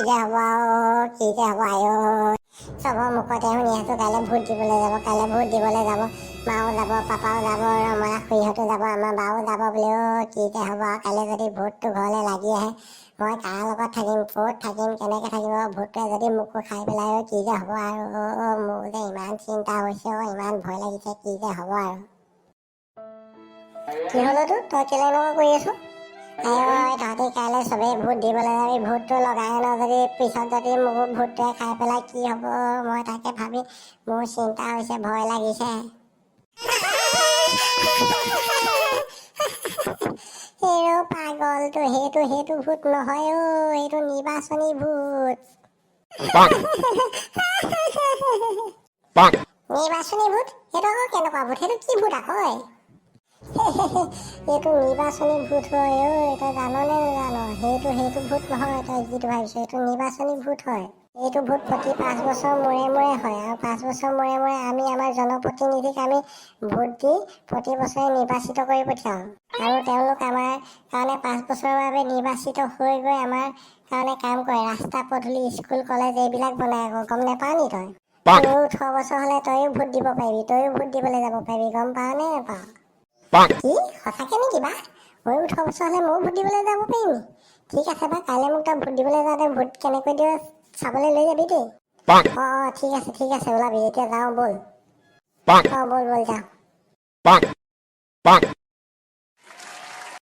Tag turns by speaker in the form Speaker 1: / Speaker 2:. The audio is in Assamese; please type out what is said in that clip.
Speaker 1: যে হ'ব কি যে হ'ব চবৰ মুখতে শুনি আছো কাইলৈ ভোট দিবলৈ যাব মাও যাব পাপাও যাব ৰমা খুৰীহঁতো যাব আমাৰ বাও যাব বুলিও কি যে হ'ব কাইলৈ যদি ভোটটো ঘৰলৈ লাগি আহে মই কাৰ লগত থাকিম ক'ত থাকিম কেনেকৈ থাকিম ভোটটোৱে যদি মোকো খাই পেলাই কি যে হ'ব আৰু মোৰ যে ইমান চিন্তা হৈছে ইমান ভয় লাগিছে কি যে হ'ব আৰু কি হ'লতো তই কেলে এনেকুৱা কৰি আছো তহঁতি কাইলৈ চবেই ভোট দিবলৈ যাবি ভোটটো লগাই যদি পিছত যদি মোকো ভোটটোৱে খাই পেলাই কি হ'ব মই তাকে ভাবি মোৰ চিন্তা হৈছে ভয় লাগিছে পাগলটো সেইটো ভূত নহয় এইটো নিৰ্বাচনী ভূত নিৰ্বাচনী ভূত সেইটো আকৌ কেনেকুৱা ভূত সেইটো কি ভূত আকৌ এইটো নিৰ্বাচনী ভূত হয় তই জাননে নাজানো সেইটো ভূত নহয় তই যিটো ভাবিছ এইটো নিৰ্বাচনী ভূত হয় এইটো ভোট প্ৰতি 5 বছৰ মূৰে হয় আৰু 5 বছৰ মূৰে আমি আমাৰ জনপ্ৰতিনিধিক আমি ভোট দি প্ৰতি বছৰে নিৰ্বাচিত কৰি পঠিয়াওঁ আৰু তেওঁলোক আমাৰ কাৰণে 5 বছৰৰ বাবে নিৰ্বাচিত হৈ গৈ আমাৰ কাৰণে কাম কৰে ৰাস্তা পদূলি স্কুল কলেজ এইবিলাক বনাই আকৌ গম নেপাৱ নি তই 18 বছৰ হ'লে তইও ভোট দিব পাৰিবি তইও ভোট দিবলৈ যাব পাৰিবি গম পাৱ নে নেপাৱ কি সঁচাকে নে কিবা ময়ো 18 বছৰ হ'লে ময়ো ভোট দিবলৈ যাব পাৰিম ঠিক আছে বাৰু কাইলৈ মোক তই ভোট দিবলৈ যাওঁতে ভোট কেনেকৈ দিয় চাবলৈ লৈ যাবি দেই ঠিক আছে ওলাবি এতিয়া যাওঁ ব'ল ব'ল যাওঁ